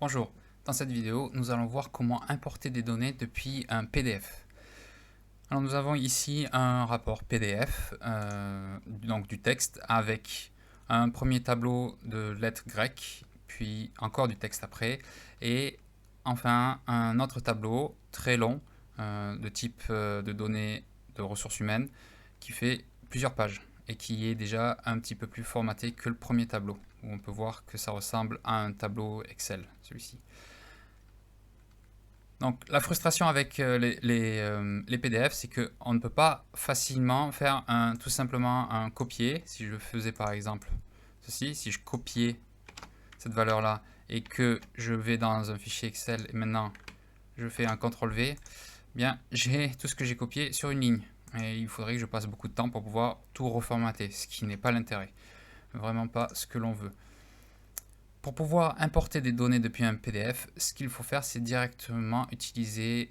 Bonjour, dans cette vidéo, nous allons voir comment importer des données depuis un PDF. Alors nous avons ici un rapport PDF, donc du texte, avec un premier tableau de lettres grecques, puis encore du texte après, et enfin un autre tableau très long de type de données de ressources humaines qui fait plusieurs pages et qui est déjà un petit peu plus formaté que le premier tableau, où on peut voir que ça ressemble à un tableau Excel, celui-ci. Donc la frustration avec les PDF, c'est qu'on ne peut pas facilement faire tout simplement un copier. Si je faisais par exemple ceci, si je copiais cette valeur-là et que je vais dans un fichier Excel et maintenant je fais un CTRL-V, eh bien j'ai tout ce que j'ai copié sur une ligne. Et il faudrait que je passe beaucoup de temps pour pouvoir tout reformater, ce qui n'est pas l'intérêt. Vraiment pas ce que l'on veut. Pour pouvoir importer des données depuis un PDF, ce qu'il faut faire, c'est directement utiliser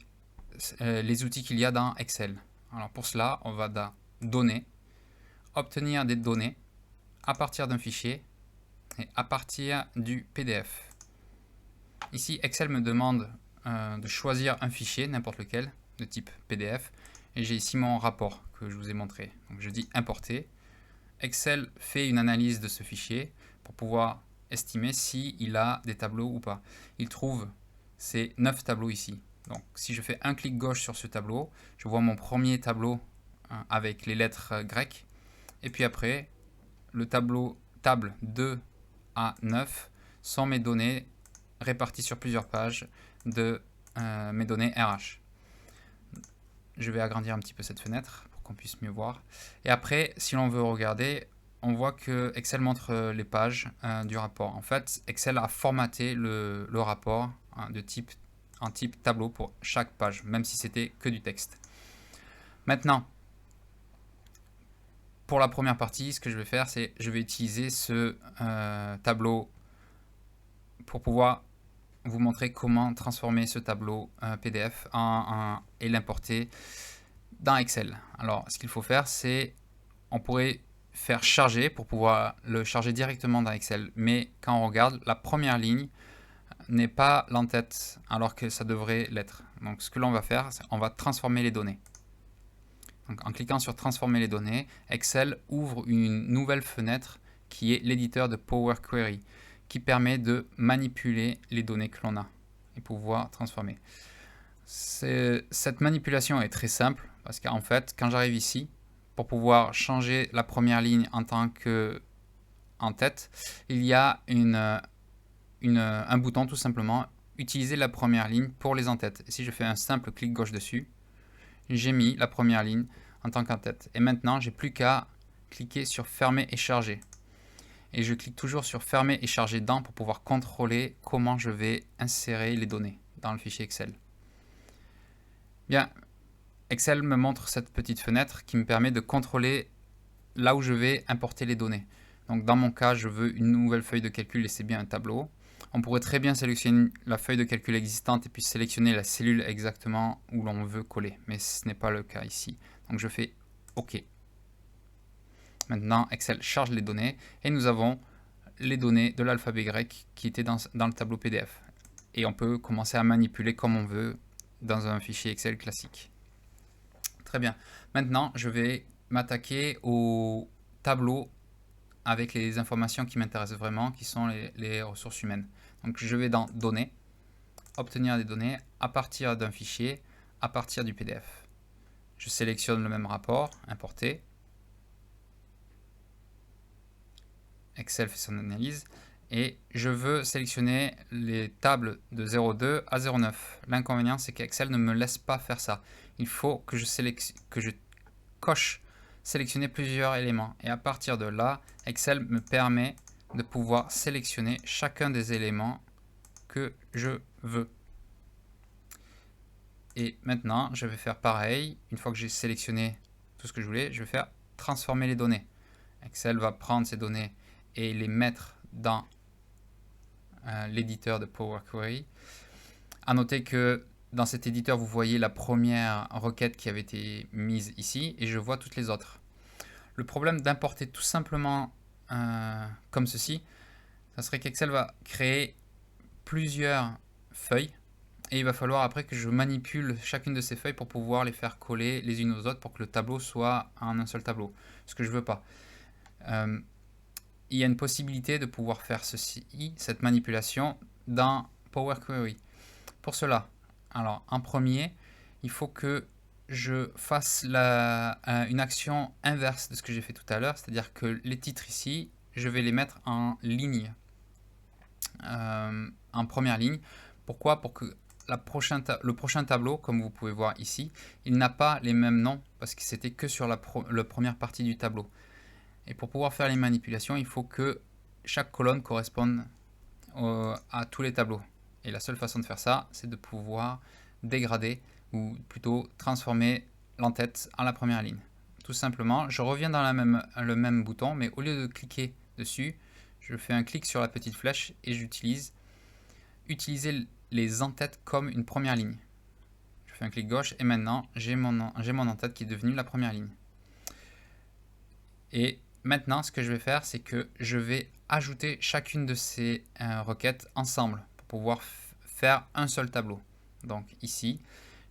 les outils qu'il y a dans Excel. Alors pour cela, on va dans Données, obtenir des données à partir d'un fichier et à partir du PDF. Ici, Excel me demande de choisir un fichier, n'importe lequel, de type PDF, et j'ai ici mon rapport que je vous ai montré. Donc je dis importer. Excel fait une analyse de ce fichier pour pouvoir estimer s'il a des tableaux ou pas. Il trouve ces 9 tableaux ici. Donc si je fais un clic gauche sur ce tableau, je vois mon premier tableau avec les lettres grecques. Et puis après, le tableau table 2 à 9 sont mes données réparties sur plusieurs pages de mes données RH. Je vais agrandir un petit peu cette fenêtre pour qu'on puisse mieux voir. Et après, si l'on veut regarder, on voit que Excel montre les pages du rapport. En fait, Excel a formaté le rapport en type tableau pour chaque page, même si c'était que du texte. Maintenant, pour la première partie, ce que je vais faire, c'est je vais utiliser ce tableau pour pouvoir vous montrer comment transformer ce tableau PDF et l'importer dans Excel. Alors, ce qu'il faut faire, c'est on pourrait faire charger pour pouvoir le charger directement dans Excel. Mais quand on regarde, la première ligne n'est pas l'entête alors que ça devrait l'être. Donc, ce que l'on va faire, c'est on va transformer les données. Donc, en cliquant sur transformer les données, Excel ouvre une nouvelle fenêtre qui est l'éditeur de Power Query qui permet de manipuler les données que l'on a et pouvoir transformer. Cette manipulation est très simple parce qu'en fait, quand j'arrive ici, pour pouvoir changer la première ligne en tant que en tête, il y a un bouton tout simplement, utiliser la première ligne pour les en-têtes. Si je fais un simple clic gauche dessus, j'ai mis la première ligne en tant qu'en-tête. Et maintenant, j'ai plus qu'à cliquer sur fermer et charger. Et je clique toujours sur fermer et charger dans pour pouvoir contrôler comment je vais insérer les données dans le fichier Excel. Bien, Excel me montre cette petite fenêtre qui me permet de contrôler là où je vais importer les données. Donc dans mon cas, je veux une nouvelle feuille de calcul et c'est bien un tableau. On pourrait très bien sélectionner la feuille de calcul existante et puis sélectionner la cellule exactement où l'on veut coller. Mais ce n'est pas le cas ici. Donc je fais OK. Maintenant, Excel charge les données et nous avons les données de l'alphabet grec qui étaient dans le tableau PDF. Et on peut commencer à manipuler comme on veut dans un fichier Excel classique. Très bien. Maintenant, je vais m'attaquer au tableau avec les informations qui m'intéressent vraiment, qui sont les ressources humaines. Donc, je vais dans Données, obtenir des données à partir d'un fichier, à partir du PDF. Je sélectionne le même rapport, importer. Excel fait son analyse. Et je veux sélectionner les tables de 02 à 09. L'inconvénient, c'est qu'Excel ne me laisse pas faire ça. Il faut que je coche sélectionner plusieurs éléments. Et à partir de là, Excel me permet de pouvoir sélectionner chacun des éléments que je veux. Et maintenant, je vais faire pareil. Une fois que j'ai sélectionné tout ce que je voulais, je vais faire transformer les données. Excel va prendre ces données et les mettre dans l'éditeur de Power Query. À noter que dans cet éditeur, vous voyez la première requête qui avait été mise ici et je vois toutes les autres. Le problème d'importer tout simplement comme ceci, ça serait qu'Excel va créer plusieurs feuilles et il va falloir après que je manipule chacune de ces feuilles pour pouvoir les faire coller les unes aux autres pour que le tableau soit en un seul tableau, ce que je veux pas. Il y a une possibilité de pouvoir faire cette manipulation dans Power Query. Pour cela, alors en premier, il faut que je fasse une action inverse de ce que j'ai fait tout à l'heure, c'est-à-dire que les titres ici, je vais les mettre en ligne, en première ligne. Pourquoi? Pour que le prochain tableau, comme vous pouvez voir ici, il n'a pas les mêmes noms parce que c'était que sur la première partie du tableau. Et pour pouvoir faire les manipulations, il faut que chaque colonne corresponde à tous les tableaux. Et la seule façon de faire ça, c'est de pouvoir dégrader ou plutôt transformer l'entête en la première ligne. Tout simplement, je reviens dans le même bouton, mais au lieu de cliquer dessus, je fais un clic sur la petite flèche et j'utilise utiliser les entêtes comme une première ligne. Je fais un clic gauche et maintenant j'ai mon entête qui est devenue la première ligne. Et maintenant, ce que je vais faire, c'est que je vais ajouter chacune de ces requêtes ensemble pour pouvoir faire un seul tableau. Donc ici,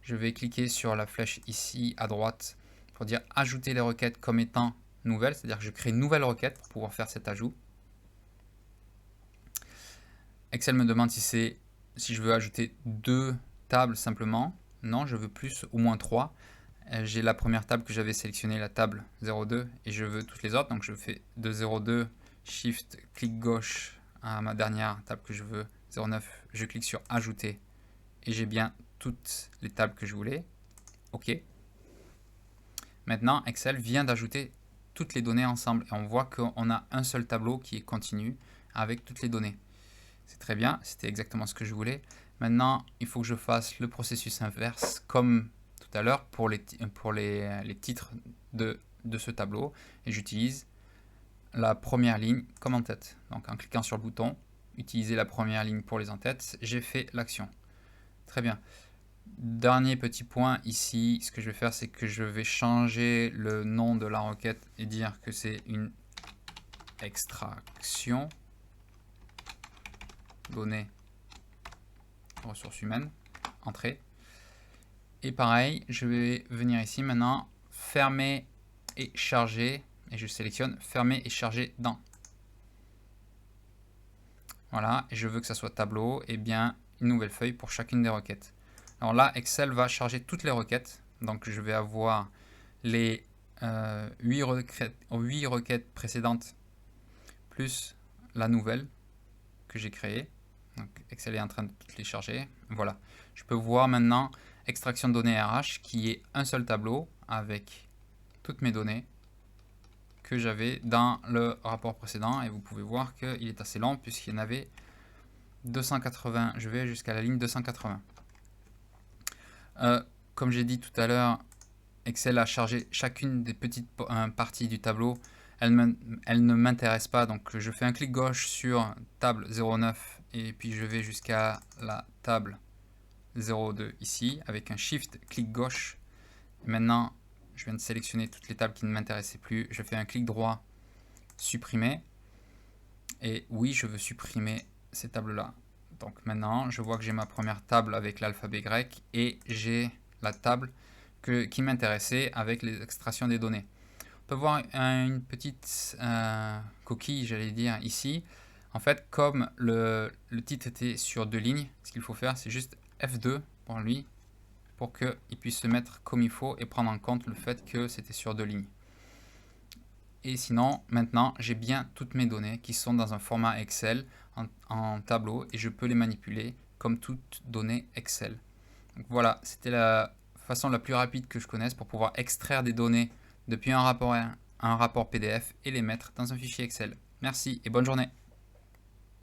je vais cliquer sur la flèche ici à droite pour dire ajouter les requêtes comme étant nouvelles, c'est-à-dire que je crée une nouvelle requête pour pouvoir faire cet ajout. Excel me demande si je veux ajouter 2 tables simplement. Non, je veux plus, au moins 3. J'ai la première table que j'avais sélectionnée, la table 02, et je veux toutes les autres. Donc je fais de 02, Shift, clic gauche à ma dernière table que je veux, 09. Je clique sur ajouter et j'ai bien toutes les tables que je voulais. OK. Maintenant, Excel vient d'ajouter toutes les données ensemble et on voit qu'on a un seul tableau qui est continu avec toutes les données. C'est très bien, c'était exactement ce que je voulais. Maintenant, il faut que je fasse le processus inverse comme tout à l'heure pour les titres de ce tableau. Et j'utilise la première ligne comme en-tête. Donc en cliquant sur le bouton, utiliser la première ligne pour les en-têtes, j'ai fait l'action. Très bien. Dernier petit point ici, ce que je vais faire, c'est que je vais changer le nom de la requête et dire que c'est une extraction données ressources humaines, entrée. Et pareil, je vais venir ici maintenant, fermer et charger, et je sélectionne fermer et charger dans. Voilà, et je veux que ça soit tableau, et bien une nouvelle feuille pour chacune des requêtes. Alors là, Excel va charger toutes les requêtes, donc je vais avoir les 8 requêtes précédentes, plus la nouvelle que j'ai créée. Donc Excel est en train de toutes les charger. Voilà. Je peux voir maintenant extraction de données RH qui est un seul tableau avec toutes mes données que j'avais dans le rapport précédent. Et vous pouvez voir qu'il est assez long puisqu'il y en avait 280. Je vais jusqu'à la ligne 280. Comme j'ai dit tout à l'heure, Excel a chargé chacune des petites parties du tableau. Elle ne m'intéresse pas, donc je fais un clic gauche sur table 09 et puis je vais jusqu'à la table 02 ici avec un shift clic gauche. Maintenant, je viens de sélectionner toutes les tables qui ne m'intéressaient plus. Je fais un clic droit, supprimer. Et oui, je veux supprimer ces tables-là. Donc maintenant, je vois que j'ai ma première table avec l'alphabet grec et j'ai la table qui m'intéressait avec les extractions des données. On peut voir une petite coquille, j'allais dire, ici. En fait, comme le titre était sur 2 lignes, ce qu'il faut faire, c'est juste F2 pour lui, pour qu'il puisse se mettre comme il faut et prendre en compte le fait que c'était sur 2 lignes. Et sinon, maintenant, j'ai bien toutes mes données qui sont dans un format Excel en tableau et je peux les manipuler comme toutes données Excel. Donc voilà, c'était la façon la plus rapide que je connaisse pour pouvoir extraire des données depuis un rapport PDF et les mettre dans un fichier Excel. Merci et bonne journée.